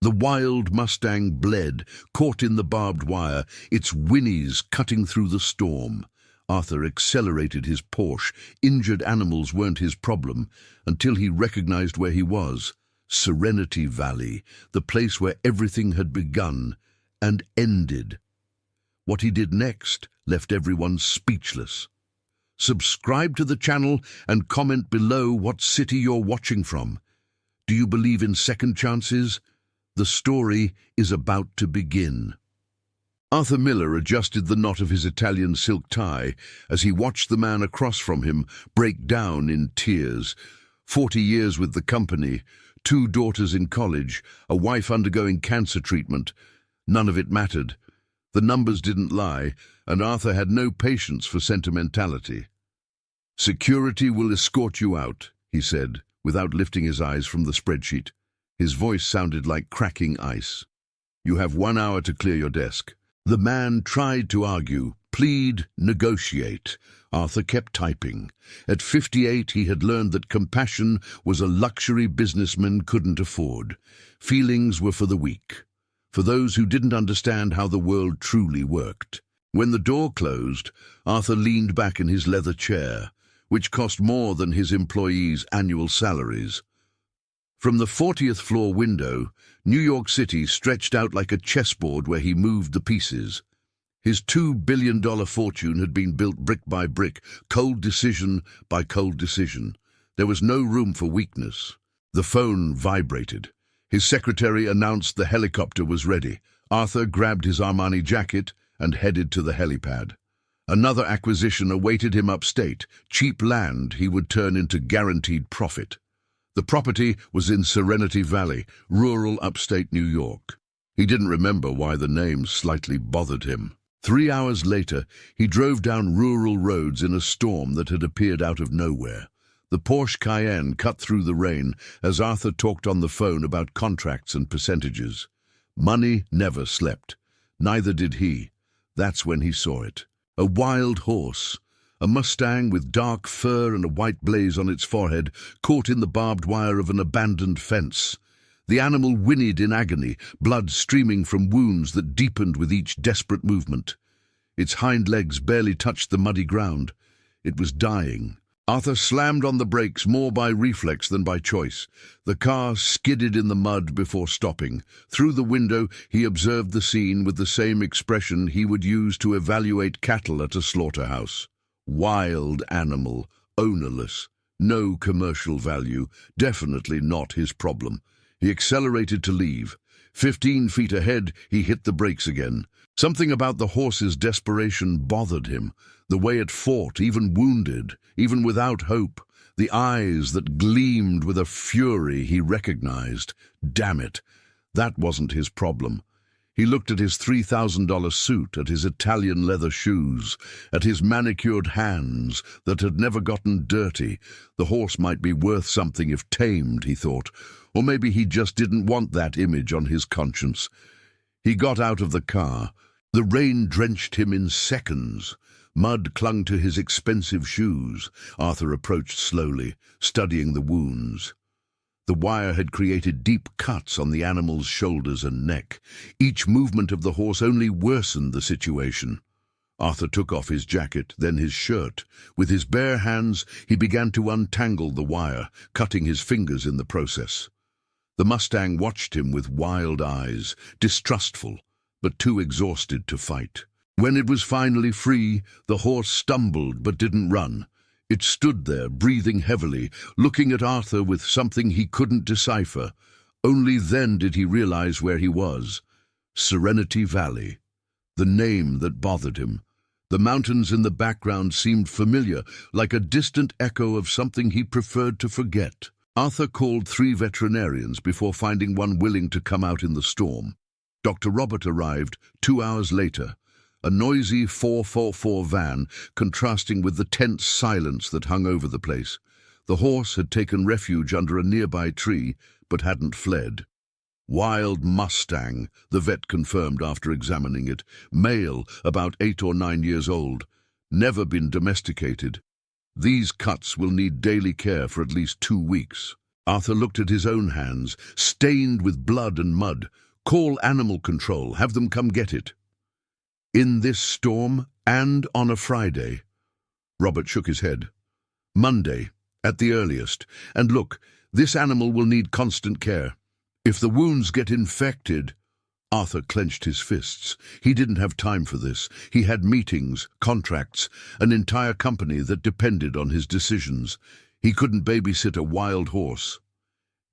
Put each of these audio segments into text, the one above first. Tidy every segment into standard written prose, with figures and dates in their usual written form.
The wild Mustang bled, caught in the barbed wire, its whinnies cutting through the storm. Arthur accelerated his Porsche. Injured animals weren't his problem, until he recognized where he was. Serenity Valley, the place where everything had begun and ended. What he did next left everyone speechless. Subscribe to the channel and comment below what city you're watching from. Do you believe in second chances? The story is about to begin. Arthur Miller adjusted the knot of his Italian silk tie as he watched the man across from him break down in tears. 40 years with the company, 2 daughters in college, a wife undergoing cancer treatment. None of it mattered. The numbers didn't lie, and Arthur had no patience for sentimentality. "Security will escort you out," he said, without lifting his eyes from the spreadsheet. His voice sounded like cracking ice. "You have 1 hour to clear your desk." The man tried to argue, plead, negotiate. Arthur kept typing. At 58, he had learned that compassion was a luxury businessmen couldn't afford. Feelings were for the weak, for those who didn't understand how the world truly worked. When the door closed, Arthur leaned back in his leather chair, which cost more than his employees' annual salaries. From the 40th floor window, New York City stretched out like a chessboard where he moved the pieces. His $2 billion fortune had been built brick by brick, cold decision by cold decision. There was no room for weakness. The phone vibrated. His secretary announced the helicopter was ready. Arthur grabbed his Armani jacket and headed to the helipad. Another acquisition awaited him upstate, cheap land he would turn into guaranteed profit. The property was in Serenity Valley, rural upstate New York. He didn't remember why the name slightly bothered him. 3 hours later, he drove down rural roads in a storm that had appeared out of nowhere. The Porsche Cayenne cut through the rain as Arthur talked on the phone about contracts and percentages. Money never slept. Neither did he. That's when he saw it. A wild horse, a Mustang with dark fur and a white blaze on its forehead, caught in the barbed wire of an abandoned fence. The animal whinnied in agony, blood streaming from wounds that deepened with each desperate movement. Its hind legs barely touched the muddy ground. It was dying. Arthur slammed on the brakes more by reflex than by choice. The car skidded in the mud before stopping. Through the window, he observed the scene with the same expression he would use to evaluate cattle at a slaughterhouse. Wild animal, ownerless, no commercial value, definitely not his problem. He accelerated to leave. 15 feet ahead, he hit the brakes again. Something about the horse's desperation bothered him. The way it fought, even wounded, even without hope. The eyes that gleamed with a fury he recognized. Damn it, that wasn't his problem. He looked at his $3,000 suit, at his Italian leather shoes, at his manicured hands that had never gotten dirty. The horse might be worth something if tamed, he thought, or maybe he just didn't want that image on his conscience. He got out of the car. The rain drenched him in seconds. Mud clung to his expensive shoes. Arthur approached slowly, studying the wounds. The wire had created deep cuts on the animal's shoulders and neck. Each movement of the horse only worsened the situation. Arthur took off his jacket, then his shirt. With his bare hands, he began to untangle the wire, cutting his fingers in the process. The Mustang watched him with wild eyes, distrustful, but too exhausted to fight. When it was finally free, the horse stumbled but didn't run. It stood there, breathing heavily, looking at Arthur with something he couldn't decipher. Only then did he realize where he was. Serenity Valley. The name that bothered him. The mountains in the background seemed familiar, like a distant echo of something he preferred to forget. Arthur called 3 veterinarians before finding one willing to come out in the storm. Dr. Robert arrived 2 hours later. A noisy 444 van, contrasting with the tense silence that hung over the place. The horse had taken refuge under a nearby tree, but hadn't fled. Wild Mustang, the vet confirmed after examining it. Male, about 8 or 9 years old. Never been domesticated. These cuts will need daily care for at least 2 weeks. Arthur looked at his own hands, stained with blood and mud. Call animal control, have them come get it. In this storm, and on a Friday? Robert shook his head. Monday, at the earliest. And look, this animal will need constant care. If the wounds get infected... Arthur clenched his fists. He didn't have time for this. He had meetings, contracts, an entire company that depended on his decisions. He couldn't babysit a wild horse.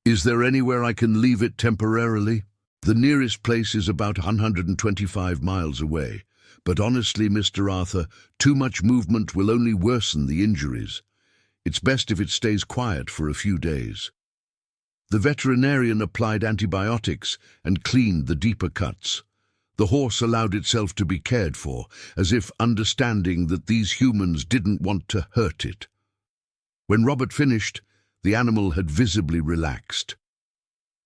Is there anywhere I can leave it temporarily? The nearest place is about 125 miles away. But honestly, Mr. Arthur, too much movement will only worsen the injuries. It's best if it stays quiet for a few days. The veterinarian applied antibiotics and cleaned the deeper cuts. The horse allowed itself to be cared for, as if understanding that these humans didn't want to hurt it. When Robert finished, the animal had visibly relaxed.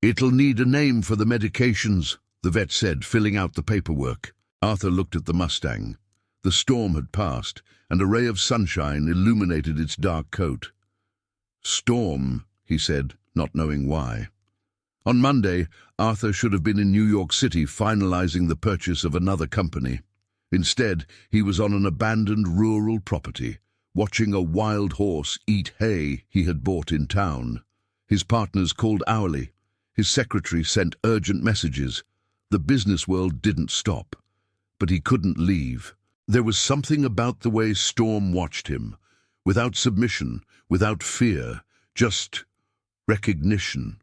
"It'll need a name for the medications," the vet said, filling out the paperwork. Arthur looked at the Mustang. The storm had passed, and a ray of sunshine illuminated its dark coat. "Storm," he said, not knowing why. On Monday, Arthur should have been in New York City finalizing the purchase of another company. Instead, he was on an abandoned rural property, watching a wild horse eat hay he had bought in town. His partners called hourly. His secretary sent urgent messages. The business world didn't stop. But he couldn't leave. There was something about the way Storm watched him, without submission, without fear, just recognition,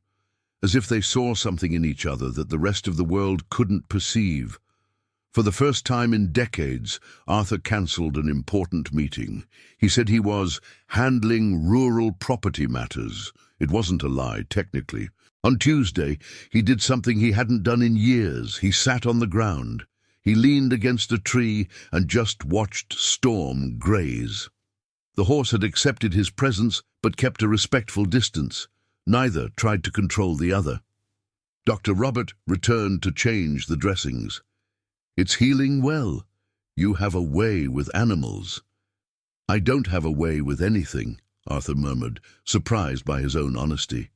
as if they saw something in each other that the rest of the world couldn't perceive. For the first time in decades, Arthur cancelled an important meeting. He said he was handling rural property matters. It wasn't a lie, technically. On Tuesday, he did something he hadn't done in years. He sat on the ground. He leaned against a tree and just watched Storm graze. The horse had accepted his presence, but kept a respectful distance. Neither tried to control the other. Dr. Robert returned to change the dressings. "It's healing well. You have a way with animals." "I don't have a way with anything," Arthur murmured, surprised by his own honesty.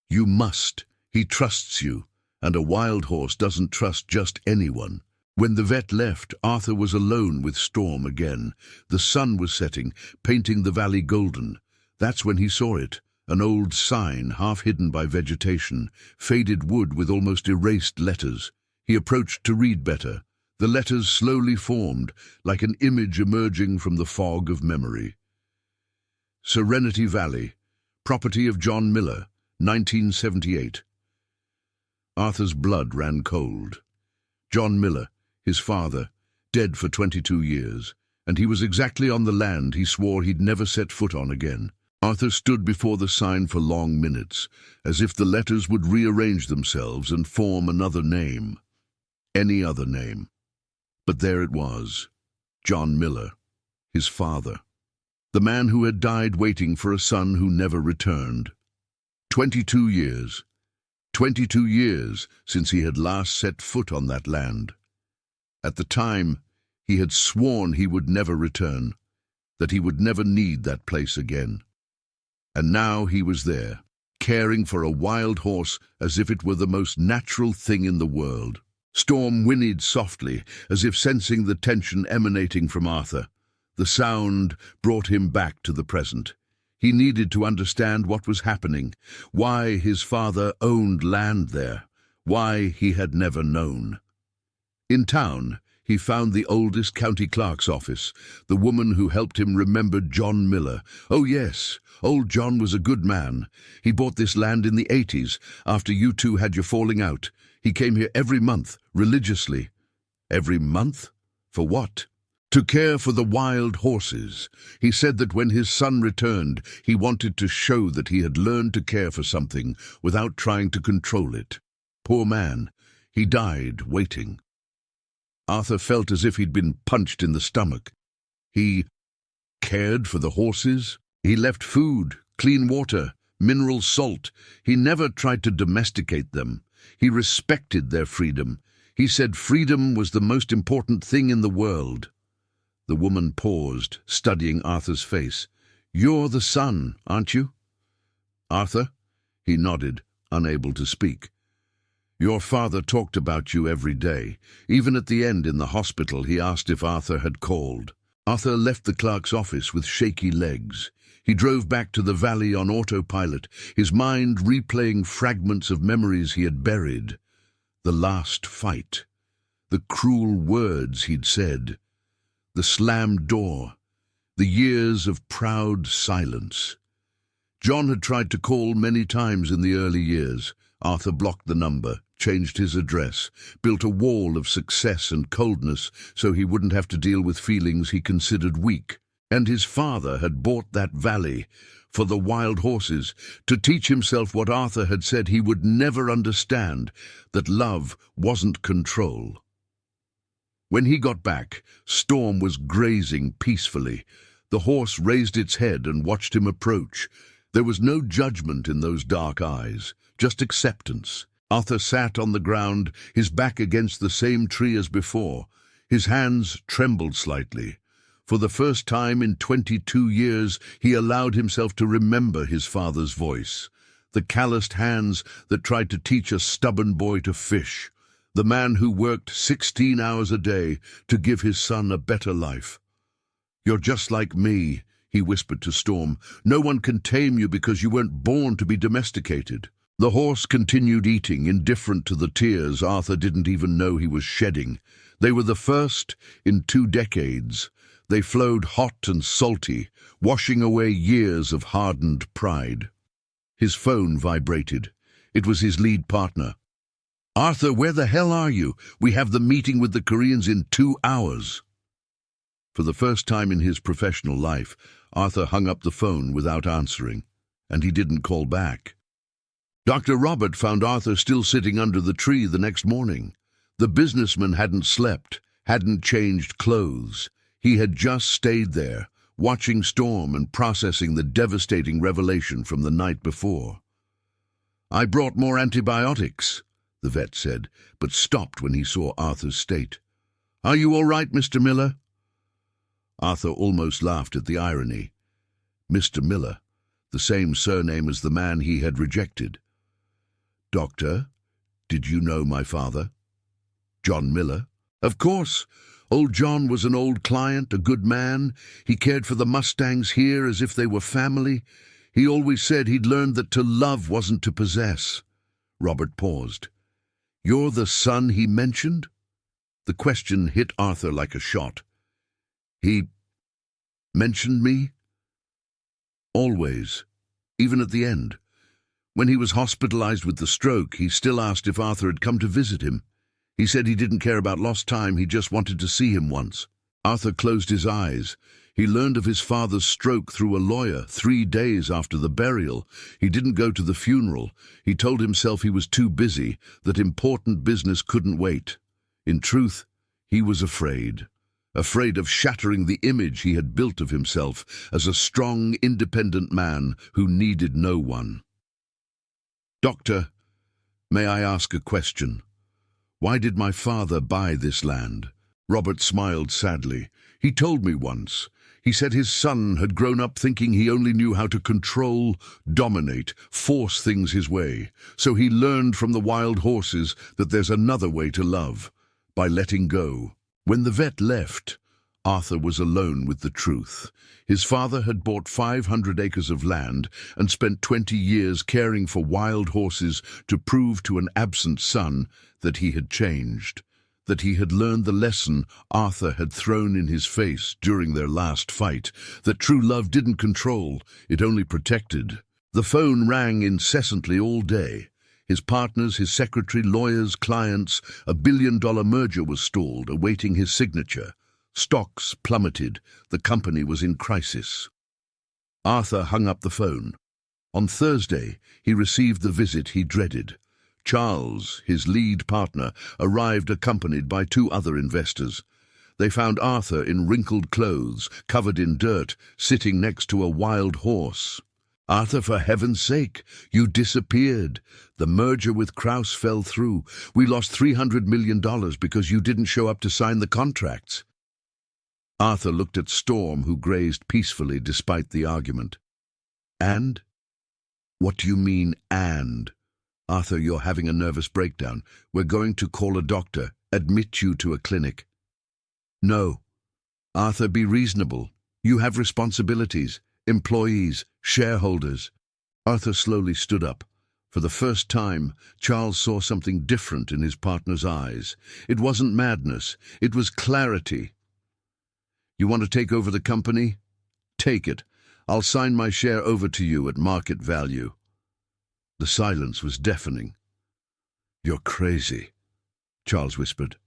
"You must. He trusts you, and a wild horse doesn't trust just anyone." When the vet left, Arthur was alone with Storm again. The sun was setting, painting the valley golden. That's when he saw it. An old sign, half hidden by vegetation, faded wood with almost erased letters. He approached to read better. The letters slowly formed, like an image emerging from the fog of memory. Serenity Valley, property of John Miller, 1978. Arthur's blood ran cold. John Miller, his father, dead for 22 years, and he was exactly on the land he swore he'd never set foot on again. Arthur stood before the sign for long minutes, as if the letters would rearrange themselves and form another name. Any other name. But there it was. John Miller, his father. The man who had died waiting for a son who never returned. 22 years. 22 years since he had last set foot on that land. At the time, he had sworn he would never return, that he would never need that place again. And now he was there, caring for a wild horse as if it were the most natural thing in the world. Storm whinnied softly, as if sensing the tension emanating from Arthur. The sound brought him back to the present. He needed to understand what was happening, why his father owned land there, why he had never known. In town, he found the oldest county clerk's office. The woman who helped him remembered John Miller. Oh yes, old John was a good man. He bought this land in the 80s, after you two had your falling out. He came here every month, religiously. Every month? For what? To care for the wild horses. He said that when his son returned, he wanted to show that he had learned to care for something without trying to control it. Poor man, he died waiting. Arthur felt as if he'd been punched in the stomach. He cared for the horses. He left food, clean water, mineral salt. He never tried to domesticate them. He respected their freedom. He said freedom was the most important thing in the world. The woman paused, studying Arthur's face. "You're the son, aren't you?" "Arthur?" He nodded, unable to speak. "Your father talked about you every day. Even at the end in the hospital, he asked if Arthur had called." Arthur left the clerk's office with shaky legs. He drove back to the valley on autopilot, his mind replaying fragments of memories he had buried. The last fight, the cruel words he'd said, the slammed door, the years of proud silence. John had tried to call many times in the early years. Arthur blocked the number, changed his address, built a wall of success and coldness so he wouldn't have to deal with feelings he considered weak. And his father had bought that valley for the wild horses to teach himself what Arthur had said he would never understand, that love wasn't control. When he got back, Storm was grazing peacefully. The horse raised its head and watched him approach. There was no judgment in those dark eyes, just acceptance. Arthur sat on the ground, his back against the same tree as before. His hands trembled slightly. For the first time in 22 years, he allowed himself to remember his father's voice. The calloused hands that tried to teach a stubborn boy to fish. The man who worked 16 hours a day to give his son a better life. "You're just like me," he whispered to Storm. "No one can tame you because you weren't born to be domesticated." The horse continued eating, indifferent to the tears Arthur didn't even know he was shedding. They were the first in 2 decades. They flowed hot and salty, washing away years of hardened pride. His phone vibrated. It was his lead partner. "Arthur, where the hell are you? We have the meeting with the Koreans in 2 hours." For the first time in his professional life, Arthur hung up the phone without answering, and he didn't call back. Dr. Robert found Arthur still sitting under the tree the next morning. The businessman hadn't slept, hadn't changed clothes. He had just stayed there, watching Storm and processing the devastating revelation from the night before. "I brought more antibiotics," the vet said, but stopped when he saw Arthur's state. "Are you all right, Mr. Miller?" Arthur almost laughed at the irony. Mr. Miller, the same surname as the man he had rejected. "Doctor, did you know my father?" "John Miller?" "Of course. Old John was an old client, a good man. He cared for the Mustangs here as if they were family. He always said he'd learned that to love wasn't to possess." Robert paused. "You're the son he mentioned?" The question hit Arthur like a shot. "He mentioned me?" "Always, even at the end. When he was hospitalized with the stroke, he still asked if Arthur had come to visit him. He said he didn't care about lost time, he just wanted to see him once." Arthur closed his eyes. He learned of his father's stroke through a lawyer 3 days after the burial. He didn't go to the funeral. He told himself he was too busy, that important business couldn't wait. In truth, he was afraid of shattering the image he had built of himself as a strong, independent man who needed no one. "Doctor, may I ask a question? Why did my father buy this land?" Robert smiled sadly. "He told me once. He said his son had grown up thinking he only knew how to control, dominate, force things his way. So he learned from the wild horses that there's another way to love, by letting go." When the vet left, Arthur was alone with the truth. His father had bought 500 acres of land and spent 20 years caring for wild horses to prove to an absent son that he had changed, that he had learned the lesson Arthur had thrown in his face during their last fight, that true love didn't control, it only protected. The phone rang incessantly all day. His partners, his secretary, lawyers, clients, a billion-dollar merger was stalled, awaiting his signature. Stocks plummeted. The company was in crisis. Arthur hung up the phone. On Thursday, he received the visit he dreaded. Charles, his lead partner, arrived accompanied by 2 other investors. They found Arthur in wrinkled clothes, covered in dirt, sitting next to a wild horse. "Arthur, for heaven's sake, you disappeared. The merger with Kraus fell through. We lost $300 million because you didn't show up to sign the contracts." Arthur looked at Storm, who grazed peacefully despite the argument. "And?" What do you mean, and? Arthur, you're having a nervous breakdown. We're going to call a doctor, admit you to a clinic. No. Arthur, be reasonable. You have responsibilities, employees, shareholders. Arthur slowly stood up. For the first time, Charles saw something different in his partner's eyes. It wasn't madness, it was clarity. You want to take over the company? Take it. I'll sign my share over to you at market value. The silence was deafening. You're crazy, Charles whispered.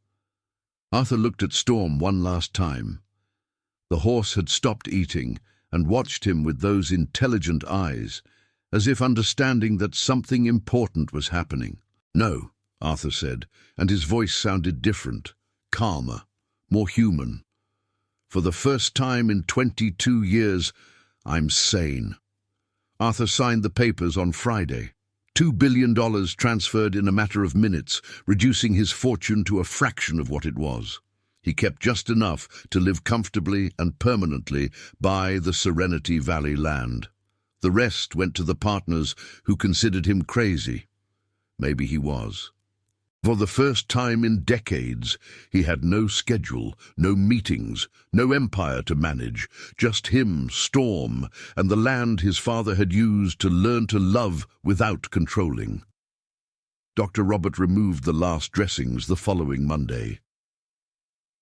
Arthur looked at Storm one last time. The horse had stopped eating and watched him with those intelligent eyes, as if understanding that something important was happening. No, Arthur said, and his voice sounded different, calmer, more human. For the first time in 22 years, I'm sane. Arthur signed the papers on Friday. $2 billion transferred in a matter of minutes, reducing his fortune to a fraction of what it was. He kept just enough to live comfortably and permanently by the Serenity Valley land. The rest went to the partners who considered him crazy. Maybe he was. For the first time in decades, he had no schedule, no meetings, no empire to manage, just him, Storm, and the land his father had used to learn to love without controlling. Dr. Robert removed the last dressings the following Monday.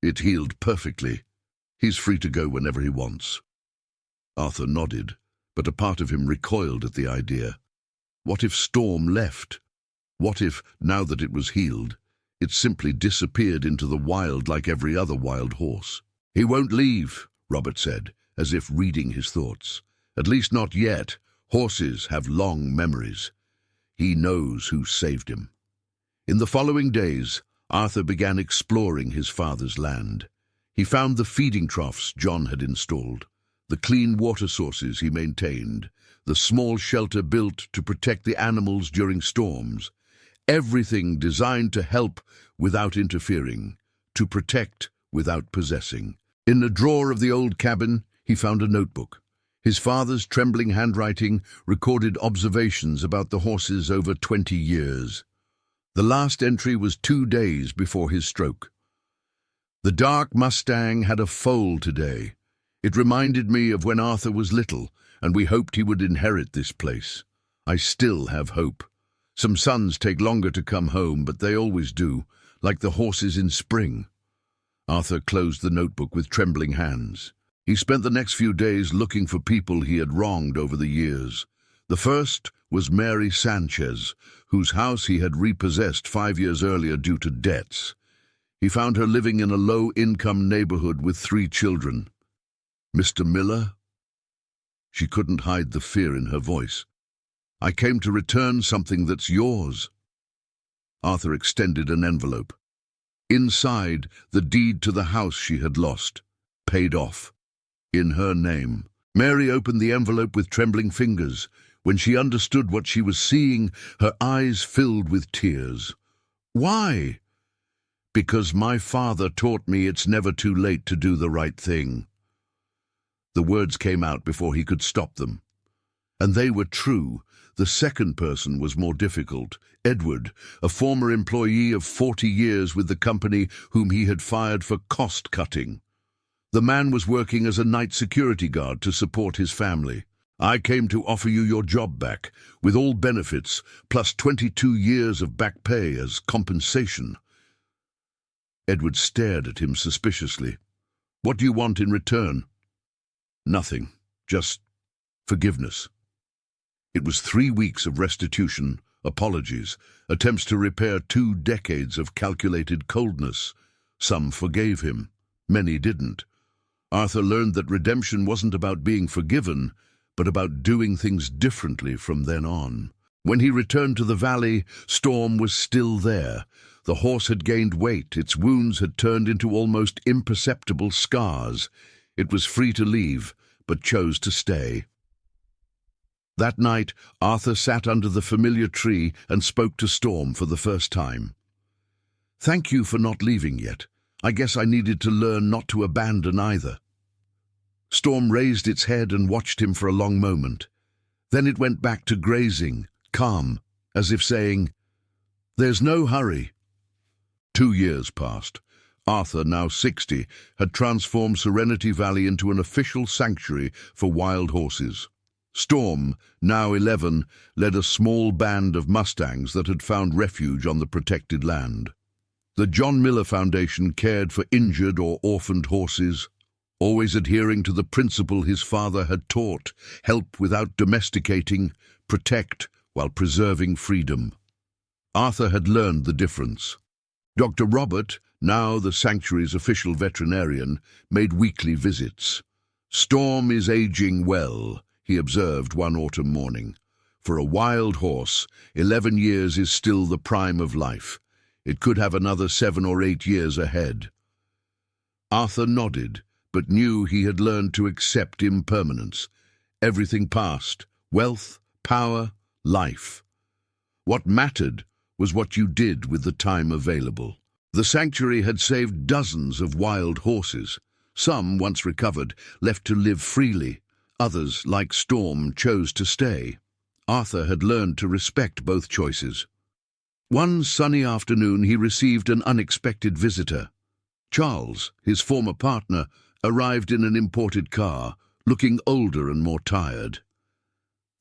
It healed perfectly. He's free to go whenever he wants. Arthur nodded, but a part of him recoiled at the idea. What if Storm left? What if, now that it was healed, it simply disappeared into the wild like every other wild horse? He won't leave, Robert said, as if reading his thoughts. At least not yet. Horses have long memories. He knows who saved him. In the following days, Arthur began exploring his father's land. He found the feeding troughs John had installed, the clean water sources he maintained, the small shelter built to protect the animals during storms. Everything designed to help without interfering, to protect without possessing. In a drawer of the old cabin, he found a notebook. His father's trembling handwriting recorded observations about the horses over 20 years. The last entry was 2 days before his stroke. The dark Mustang had a foal today. It reminded me of when Arthur was little, and we hoped he would inherit this place. I still have hope. Some sons take longer to come home, but they always do, like the horses in spring. Arthur closed the notebook with trembling hands. He spent the next few days looking for people he had wronged over the years. The first was Mary Sanchez, whose house he had repossessed 5 years earlier due to debts. He found her living in a low-income neighborhood with 3 children. Mr. Miller? She couldn't hide the fear in her voice. I came to return something that's yours. Arthur extended an envelope. Inside, the deed to the house she had lost, paid off, in her name. Mary opened the envelope with trembling fingers. When she understood what she was seeing, her eyes filled with tears. Why? Because my father taught me it's never too late to do the right thing. The words came out before he could stop them. And they were true. The second person was more difficult. Edward, a former employee of 40 years with the company whom he had fired for cost-cutting. The man was working as a night security guard to support his family. I came to offer you your job back, with all benefits, plus 22 years of back pay as compensation. Edward stared at him suspiciously. What do you want in return? Nothing, just forgiveness. It was 3 weeks of restitution, apologies, attempts to repair 2 decades of calculated coldness. Some forgave him, many didn't. Arthur learned that redemption wasn't about being forgiven, but about doing things differently from then on. When he returned to the valley, Storm was still there. The horse had gained weight, its wounds had turned into almost imperceptible scars. It was free to leave, but chose to stay. That night, Arthur sat under the familiar tree and spoke to Storm for the first time. Thank you for not leaving yet. I guess I needed to learn not to abandon either. Storm raised its head and watched him for a long moment. Then it went back to grazing, calm, as if saying, "There's no hurry." 2 years passed. Arthur, now 60, had transformed Serenity Valley into an official sanctuary for wild horses. Storm, now 11, led a small band of Mustangs that had found refuge on the protected land. The John Miller Foundation cared for injured or orphaned horses, always adhering to the principle his father had taught: help without domesticating, protect while preserving freedom. Arthur had learned the difference. Dr. Robert, now the sanctuary's official veterinarian, made weekly visits. "Storm is aging well," he observed one autumn morning. "For a wild horse, 11 years is still the prime of life. It could have another 7 or 8 years ahead." Arthur nodded, but knew he had learned to accept impermanence. Everything passed: wealth, power, life. What mattered was what you did with the time available. The sanctuary had saved dozens of wild horses. Some, once recovered, left to live freely. Others, like Storm, chose to stay. Arthur had learned to respect both choices. One sunny afternoon he received an unexpected visitor. Charles, his former partner, arrived in an imported car, looking older and more tired.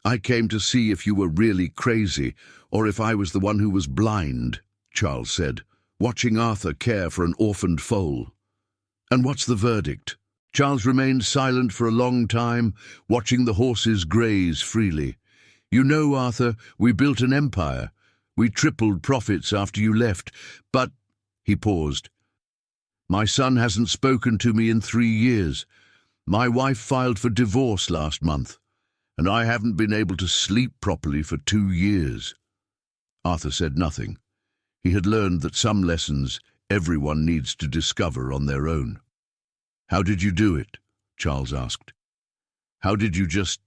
"I came to see if you were really crazy, or if I was the one who was blind," Charles said, watching Arthur care for an orphaned foal. "And what's the verdict?" Charles remained silent for a long time, watching the horses graze freely. "You know, Arthur, we built an empire. We tripled profits after you left, but—" He paused. "My son hasn't spoken to me in 3 years. My wife filed for divorce last month, and I haven't been able to sleep properly for 2 years." Arthur said nothing. He had learned that some lessons everyone needs to discover on their own. "How did you do it?" Charles asked. "How did you just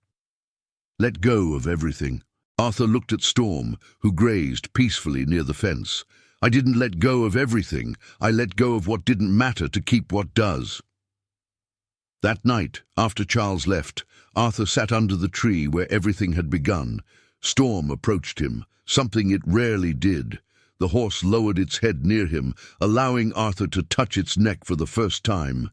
let go of everything?" Arthur looked at Storm, who grazed peacefully near the fence. "I didn't let go of everything. I let go of what didn't matter to keep what does." That night, after Charles left, Arthur sat under the tree where everything had begun. Storm approached him, something it rarely did. The horse lowered its head near him, allowing Arthur to touch its neck for the first time.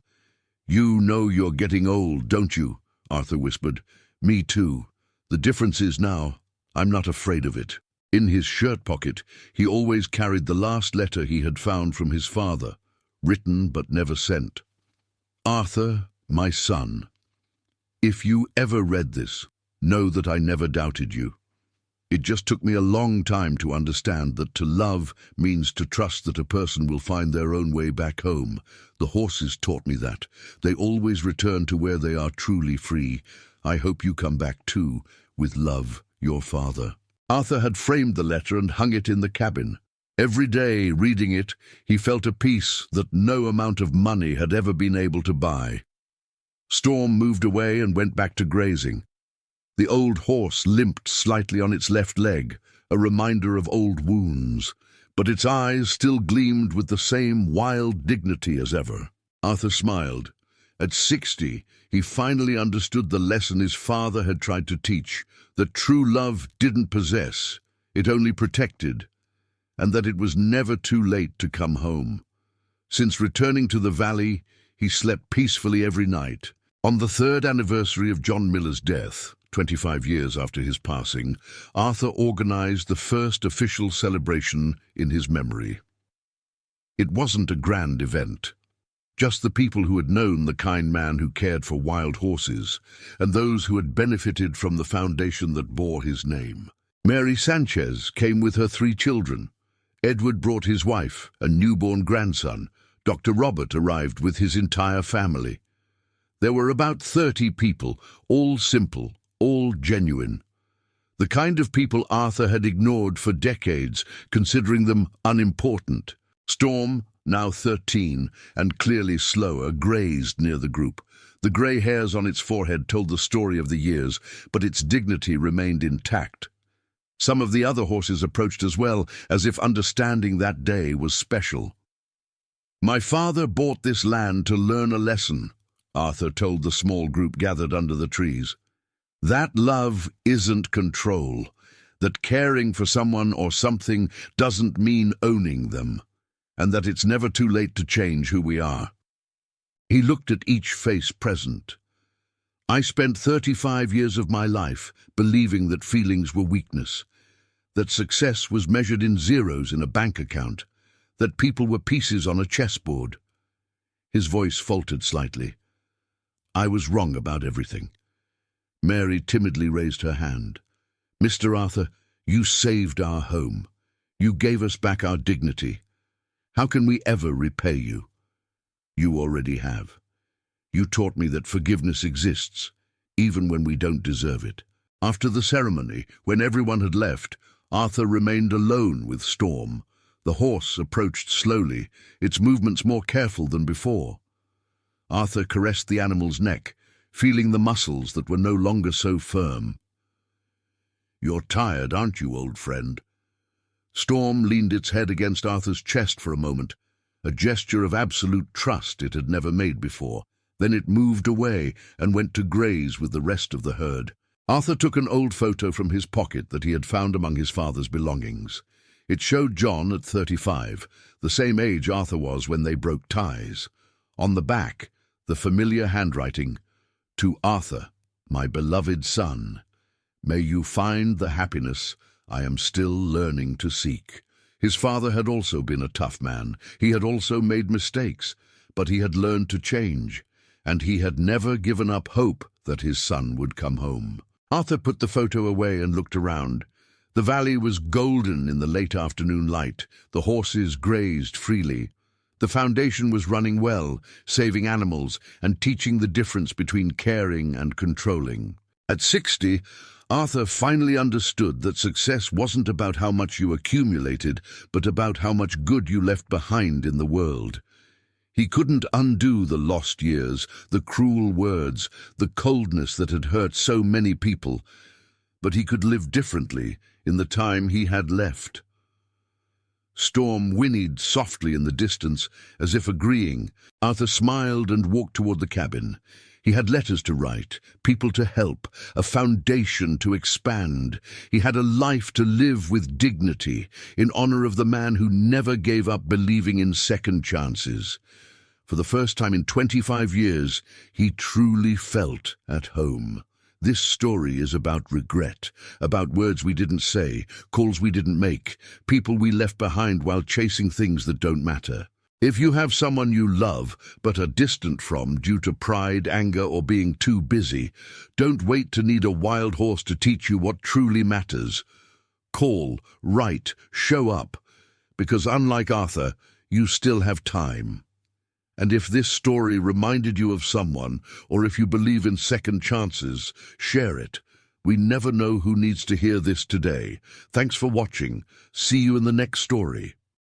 "You know you're getting old, don't you?" Arthur whispered. "Me too. The difference is now, I'm not afraid of it." In his shirt pocket, he always carried the last letter he had found from his father, written but never sent. "Arthur, my son, if you ever read this, know that I never doubted you. It just took me a long time to understand that to love means to trust that a person will find their own way back home. The horses taught me that. They always return to where they are truly free. I hope you come back too. With love, your father." Arthur had framed the letter and hung it in the cabin. Every day, reading it, he felt a peace that no amount of money had ever been able to buy. Storm moved away and went back to grazing. The old horse limped slightly on its left leg, a reminder of old wounds, but its eyes still gleamed with the same wild dignity as ever. Arthur smiled. At 60, he finally understood the lesson his father had tried to teach, that true love didn't possess, it only protected, and that it was never too late to come home. Since returning to the valley, he slept peacefully every night. On the 3rd anniversary of John Miller's death, 25 years after his passing, Arthur organized the first official celebration in his memory. It wasn't a grand event. Just the people who had known the kind man who cared for wild horses, and those who had benefited from the foundation that bore his name. Mary Sanchez came with her 3 children. Edward brought his wife, a newborn grandson. Dr. Robert arrived with his entire family. There were about 30 people, all simple, all genuine. The kind of people Arthur had ignored for decades, considering them unimportant. Storm, now 13, and clearly slower, grazed near the group. The grey hairs on its forehead told the story of the years, but its dignity remained intact. Some of the other horses approached as well, as if understanding that day was special. "My father bought this land to learn a lesson," Arthur told the small group gathered under the trees. That love isn't control, that caring for someone or something doesn't mean owning them, and that it's never too late to change who we are. He looked at each face present. I spent 35 years of my life believing that feelings were weakness, that success was measured in zeros in a bank account, that people were pieces on a chessboard. His voice faltered slightly. I was wrong about everything. Mary timidly raised her hand. Mr. Arthur, you saved our home. You gave us back our dignity. How can we ever repay you? You already have. You taught me that forgiveness exists, even when we don't deserve it. After the ceremony, when everyone had left, Arthur remained alone with Storm. The horse approached slowly, its movements more careful than before. Arthur caressed the animal's neck, feeling the muscles that were no longer so firm. You're tired, aren't you, old friend? Storm leaned its head against Arthur's chest for a moment, a gesture of absolute trust it had never made before. Then it moved away and went to graze with the rest of the herd. Arthur took an old photo from his pocket that he had found among his father's belongings. It showed John at 35, the same age Arthur was when they broke ties. On the back, the familiar handwriting, "To Arthur, my beloved son, may you find the happiness I am still learning to seek." His father had also been a tough man. He had also made mistakes, but he had learned to change, and he had never given up hope that his son would come home. Arthur put the photo away and looked around. The valley was golden in the late afternoon light. The horses grazed freely. The foundation was running well, saving animals and teaching the difference between caring and controlling. At 60, Arthur finally understood that success wasn't about how much you accumulated, but about how much good you left behind in the world. He couldn't undo the lost years, the cruel words, the coldness that had hurt so many people, but he could live differently in the time he had left. Storm whinnied softly in the distance, as if agreeing. Arthur smiled and walked toward the cabin. He had letters to write, people to help, a foundation to expand. He had a life to live with dignity, in honor of the man who never gave up believing in second chances. For the first time in 25 years, he truly felt at home. This story is about regret, about words we didn't say, calls we didn't make, people we left behind while chasing things that don't matter. If you have someone you love but are distant from due to pride, anger, or being too busy, don't wait to need a wild horse to teach you what truly matters. Call, write, show up, because unlike Arthur, you still have time. And if this story reminded you of someone, or if you believe in second chances, share it. We never know who needs to hear this today. Thanks for watching. See you in the next story.